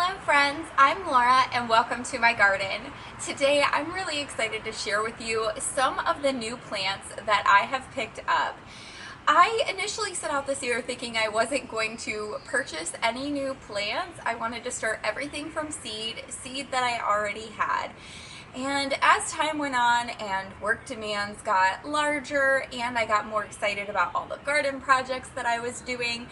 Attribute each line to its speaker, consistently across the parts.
Speaker 1: Hello friends, I'm Laura and welcome to my garden. Today I'm really excited to share with you some of the new plants that I have picked up. I initially set out this year thinking I wasn't going to purchase any new plants. I wanted to start everything from seed that I already had. And as time went on and work demands got larger and I got more excited about all the garden projects that I was doing,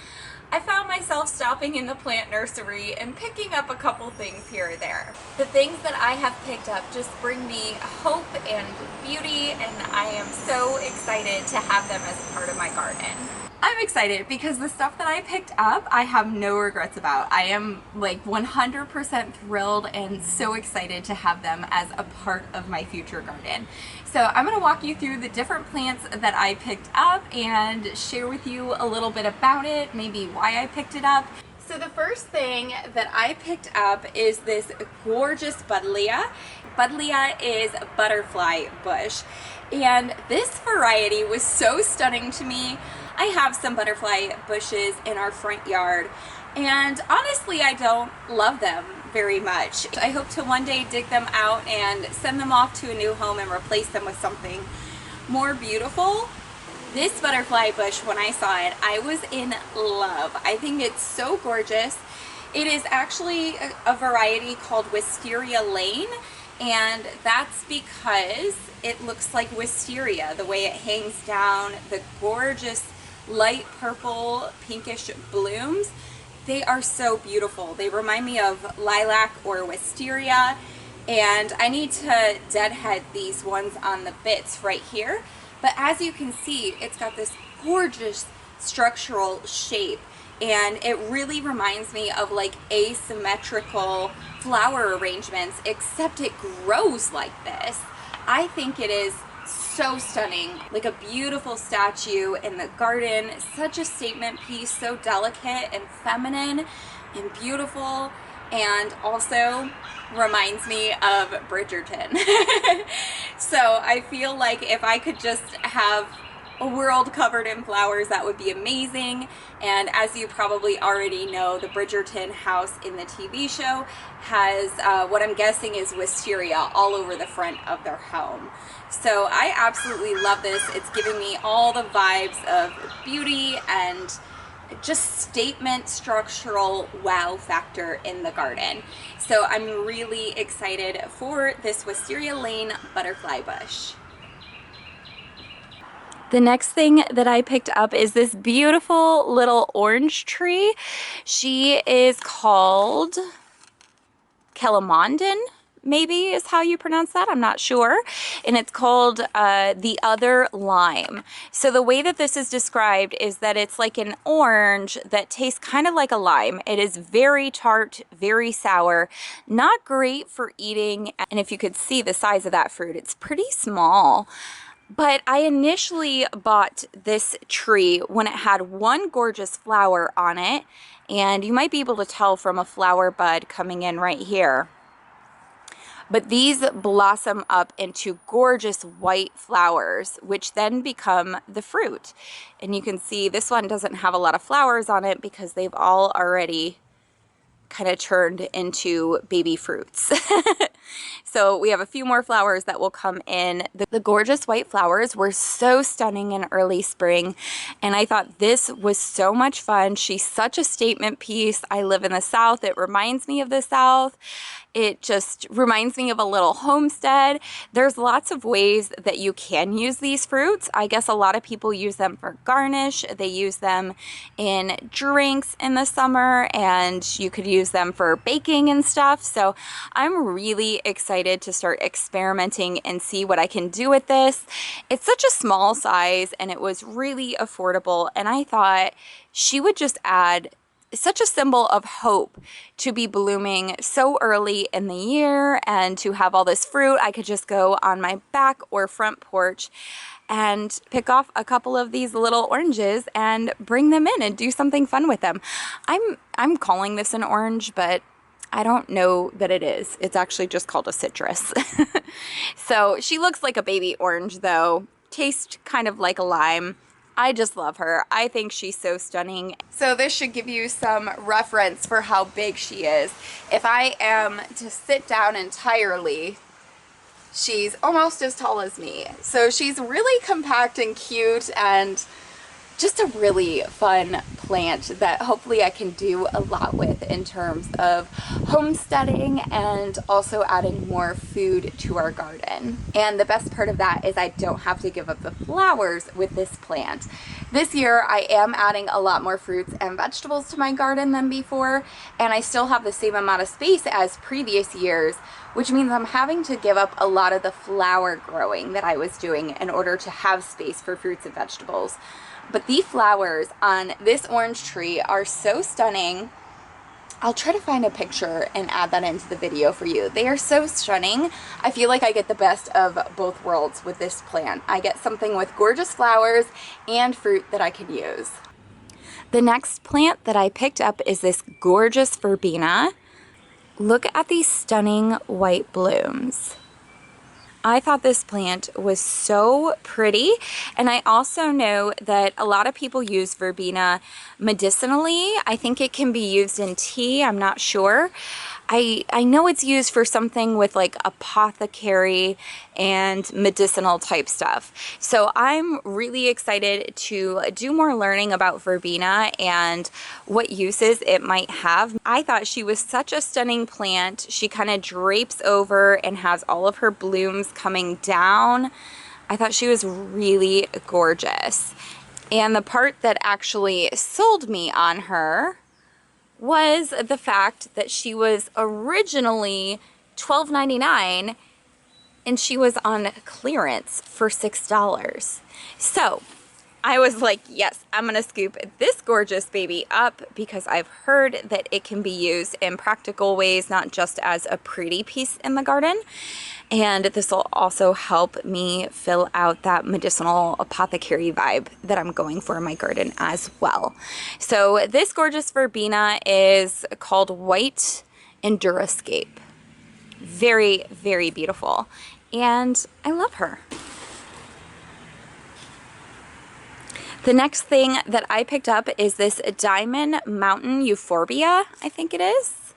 Speaker 1: I found myself stopping in the plant nursery and picking up a couple things here or there. The things that I have picked up just bring me hope and beauty, and I am so excited to have them as part of my garden. I'm excited because the stuff that I picked up, I have no regrets about. I am like 100% thrilled and so excited to have them as a part of my future garden. So I'm going to walk you through the different plants that I picked up and share with you a little bit about it, maybe why I picked it up. So the first thing that I picked up is this gorgeous buddleia. Buddleia is a butterfly bush, and this variety was so stunning to me. I have some butterfly bushes in our front yard, and honestly I don't love them very much. I hope to one day dig them out and send them off to a new home and replace them with something more beautiful. This butterfly bush, when I saw it, I was in love. I think it's so gorgeous. It is actually a variety called Wisteria Lane, and that's because it looks like wisteria, the way it hangs down, the gorgeous light purple pinkish blooms. They are so beautiful. They remind me of lilac or wisteria, and I need to deadhead these ones on the bits right here. But as you can see, it's got this gorgeous structural shape, and it really reminds me of like asymmetrical flower arrangements, except it grows like this. I think it is so stunning, like a beautiful statue in the garden, such a statement piece, so delicate and feminine and beautiful, and also reminds me of Bridgerton. So I feel like if I could just have a world covered in flowers, that would be amazing. And as you probably already know, the Bridgerton house in the TV show has what I'm guessing is wisteria all over the front of their home. So I absolutely love this. It's giving me all the vibes of beauty and just statement structural wow factor in the garden. So I'm really excited for this Wisteria Lane butterfly bush. The next thing that I picked up is this beautiful little orange tree. She is called Kelamondon, maybe is how you pronounce that, I'm not sure. And it's called the other lime. So the way that this is described is that it's like an orange that tastes kind of like a lime. It is very tart, very sour, not great for eating. And if you could see the size of that fruit, it's pretty small. But I initially bought this tree when it had one gorgeous flower on it, and you might be able to tell from a flower bud coming in right here. But these blossom up into gorgeous white flowers, which then become the fruit. And you can see this one doesn't have a lot of flowers on it because they've all already kind of turned into baby fruits. So we have a few more flowers that will come in. The gorgeous white flowers were so stunning in early spring, and I thought this was so much fun. She's such a statement piece. I live in the South. It reminds me of the South. It just reminds me of a little homestead. There's lots of ways that you can use these fruits. I guess a lot of people use them for garnish. They use them in drinks in the summer, and you could use them for baking and stuff. So I'm really excited to start experimenting and see what I can do with this. It's such a small size and it was really affordable, and I thought she would just add such a symbol of hope to be blooming so early in the year and to have all this fruit. I could just go on my back or front porch and pick off a couple of these little oranges and bring them in and do something fun with them. I'm calling this an orange, but I don't know that it is. It's actually just called a citrus. So she looks like a baby orange though. Tastes kind of like a lime. I just love her. I think she's so stunning. So this should give you some reference for how big she is. If I am to sit down entirely, she's almost as tall as me. So she's really compact and cute and just a really fun plant that hopefully I can do a lot with in terms of homesteading and also adding more food to our garden. And the best part of that is I don't have to give up the flowers with this plant. This year I am adding a lot more fruits and vegetables to my garden than before, and I still have the same amount of space as previous years, which means I'm having to give up a lot of the flower growing that I was doing in order to have space for fruits and vegetables. But the flowers on this orange tree are so stunning. I'll try to find a picture and add that into the video for you. They are so stunning. I feel like I get the best of both worlds with this plant. I get something with gorgeous flowers and fruit that I can use. The next plant that I picked up is this gorgeous verbena. Look at these stunning white blooms. I thought this plant was so pretty, and I also know that a lot of people use verbena medicinally. I think it can be used in tea, I'm not sure. I know it's used for something with like apothecary and medicinal type stuff. So I'm really excited to do more learning about verbena and what uses it might have. I thought she was such a stunning plant. She kind of drapes over and has all of her blooms coming down. I thought she was really gorgeous. And the part that actually sold me on her was the fact that she was originally $12.99 and she was on clearance for $6. So I was like, yes, I'm gonna scoop this gorgeous baby up because I've heard that it can be used in practical ways, not just as a pretty piece in the garden. And this will also help me fill out that medicinal apothecary vibe that I'm going for in my garden as well. So this gorgeous verbena is called White Enduroscape. Very, very beautiful. And I love her. The next thing that I picked up is this Diamond Mountain Euphorbia, I think it is.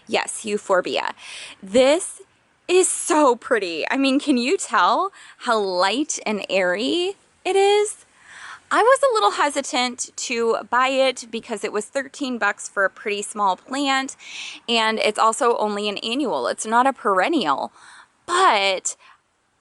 Speaker 1: Yes, Euphorbia. This is so pretty. I mean, can you tell how light and airy it is? I was a little hesitant to buy it because it was 13 bucks for a pretty small plant, and it's also only an annual. It's not a perennial, but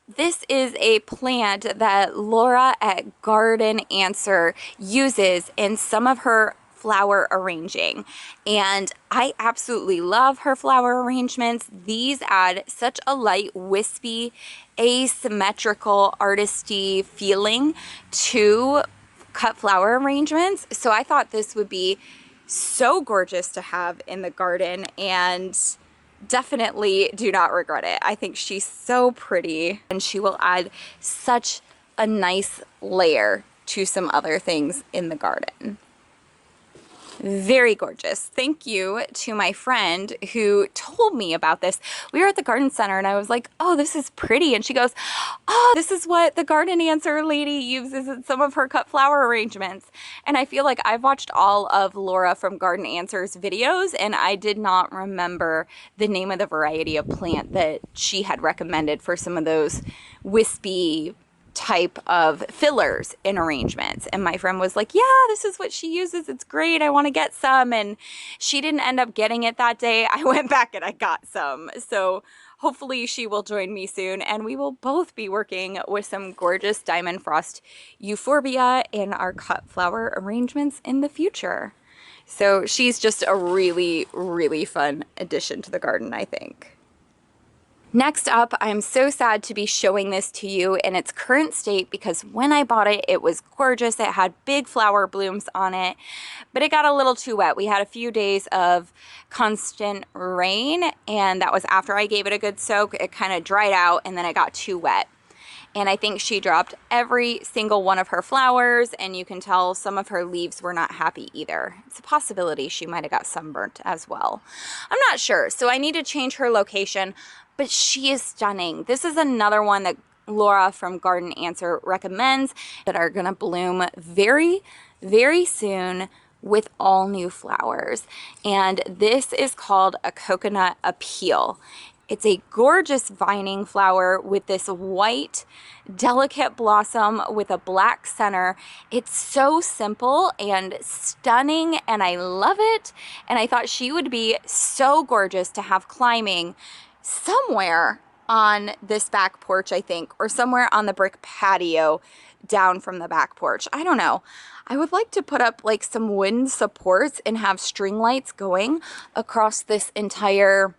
Speaker 1: this is a plant that Laura at Garden Answer uses in some of her flower arranging, and I absolutely love her flower arrangements. These add such a light, wispy, asymmetrical, artisty feeling to cut flower arrangements. So I thought this would be so gorgeous to have in the garden, and definitely do not regret it. I think she's so pretty, and she will add such a nice layer to some other things in the garden. Very gorgeous. Thank you to my friend who told me about this. We were at the garden center and I was like, oh, this is pretty. And she goes, oh, this is what the Garden Answer lady uses in some of her cut flower arrangements. And I feel like I've watched all of Laura from Garden Answer's videos, and I did not remember the name of the variety of plant that she had recommended for some of those wispy type of fillers in arrangements. And my friend was like, yeah, this is what she uses, it's great, I want to get some. And she didn't end up getting it that day. I went back and I got some. So hopefully she will join me soon, and we will both be working with some gorgeous Diamond Frost Euphorbia in our cut flower arrangements in the future. So she's just a really, really fun addition to the garden, I think. Next up, I'm so sad to be showing this to you in its current state because when I bought it, it was gorgeous. It had big flower blooms on it, but it got a little too wet. We had a few days of constant rain, and that was after I gave it a good soak. It kind of dried out, and then it got too wet. And I think she dropped every single one of her flowers, and you can tell some of her leaves were not happy either. It's a possibility she might have got sunburnt as well. I'm not sure, so I need to change her location, but she is stunning. This is another one that Laura from Garden Answer recommends that are gonna bloom very, very soon with all new flowers. And this is called a coconut appeal. It's a gorgeous vining flower with this white, delicate blossom with a black center. It's so simple and stunning, and I love it. And I thought she would be so gorgeous to have climbing somewhere on this back porch, I think, or somewhere on the brick patio down from the back porch. I don't know. I would like to put up like some wind supports and have string lights going across this entire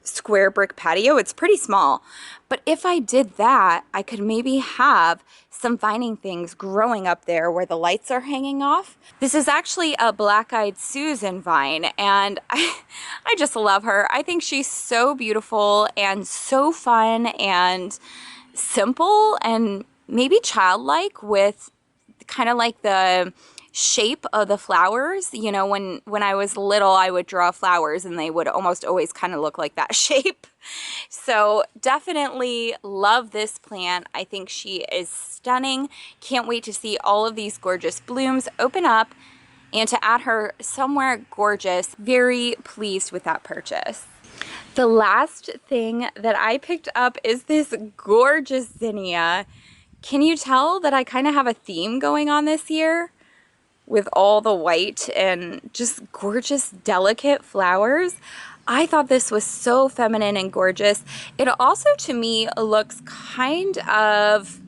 Speaker 1: square brick patio. It's pretty small, but if I did that, I could maybe have some vining things growing up there where the lights are hanging off. This is actually a black-eyed Susan vine, and I just love her. I think she's so beautiful and so fun and simple and maybe childlike, with kind of like the shape of the flowers. You know, when I was little, I would draw flowers and they would almost always kind of look like that shape. So definitely love this plant. I think she is stunning. Can't wait to see all of these gorgeous blooms open up and to add her somewhere gorgeous. Very pleased with that purchase. The last thing that I picked up is this gorgeous zinnia. Can you tell that I kind of have a theme going on this year with all the white and just gorgeous, delicate flowers? I thought this was so feminine and gorgeous. It also, to me, looks kind of,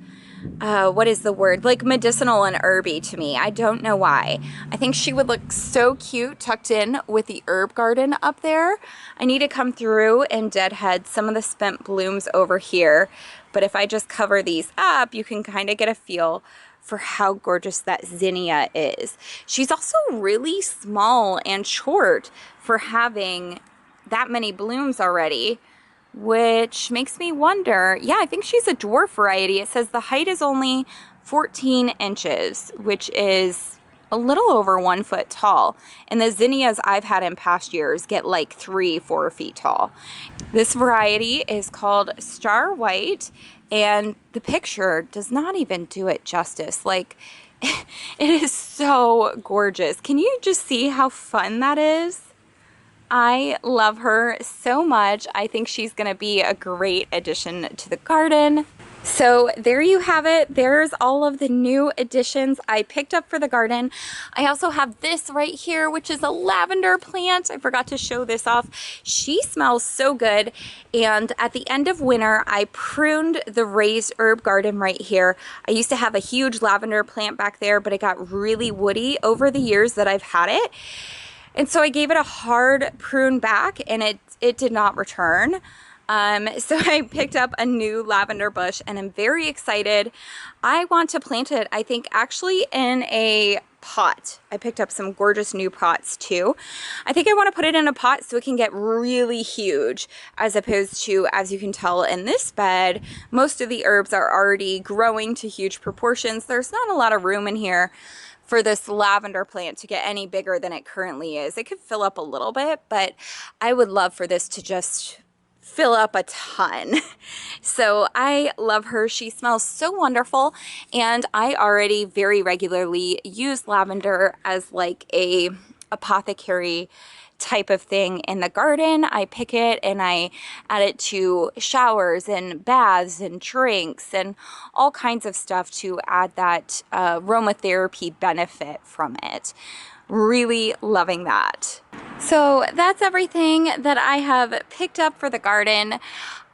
Speaker 1: what is the word? Like medicinal and herby to me. I don't know why. I think she would look so cute tucked in with the herb garden up there. I need to come through and deadhead some of the spent blooms over here. But if I just cover these up, you can kind of get a feel for how gorgeous that zinnia is. She's also really small and short for having that many blooms already, which makes me wonder. Yeah, I think she's a dwarf variety. It says the height is only 14 inches, which is a little over 1 foot tall. And the zinnias I've had in past years get like 3-4 feet tall. This variety is called Star White, and the picture does not even do it justice. Like, it is so gorgeous. Can you just see how fun that is? I love her so much. I think she's gonna be a great addition to the garden. So there you have it. There's all of the new additions I picked up for the garden. I also have this right here, which is a lavender plant. I forgot to show this off. She smells so good. And at the end of winter, I pruned the raised herb garden right here. I used to have a huge lavender plant back there, but it got really woody over the years that I've had it. And so I gave it a hard prune back, and it did not return. So I picked up a new lavender bush, and I'm very excited. I want to plant it, I think, actually in a pot. I picked up some gorgeous new pots too. I think I want to put it in a pot so it can get really huge, as opposed to, as you can tell in this bed, most of the herbs are already growing to huge proportions. There's not a lot of room in here for this lavender plant to get any bigger than it currently is. It could fill up a little bit, but I would love for this to just fill up a ton. So I love her. She smells so wonderful, and I already very regularly use lavender as like a apothecary type of thing in the garden. I pick it and I add it to showers and baths and drinks and all kinds of stuff to add that aromatherapy benefit from it. Really loving that. So that's everything that I have picked up for the garden.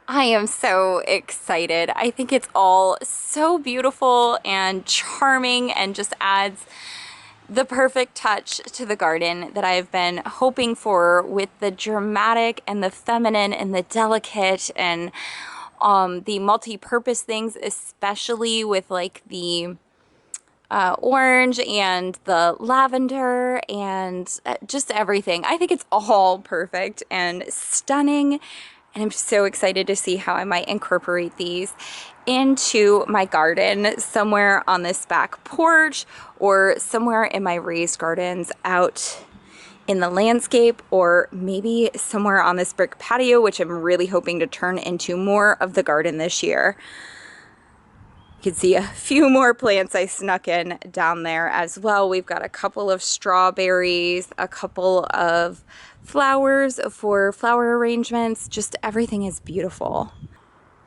Speaker 1: I am so excited. I think it's all so beautiful and charming and just adds the perfect touch to the garden that I've been hoping for, with the dramatic and the feminine and the delicate and the multi-purpose things, especially with like the orange and the lavender and just everything. I think it's all perfect and stunning, and I'm so excited to see how I might incorporate these into my garden somewhere on this back porch or somewhere in my raised gardens out in the landscape, or maybe somewhere on this brick patio, which I'm really hoping to turn into more of the garden this year. You can see a few more plants I snuck in down there as well. We've got a couple of strawberries, a couple of flowers for flower arrangements. Just everything is beautiful.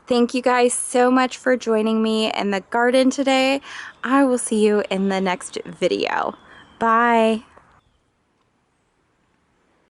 Speaker 1: Thank you guys so much for joining me in the garden today. I will see you in the next video. Bye.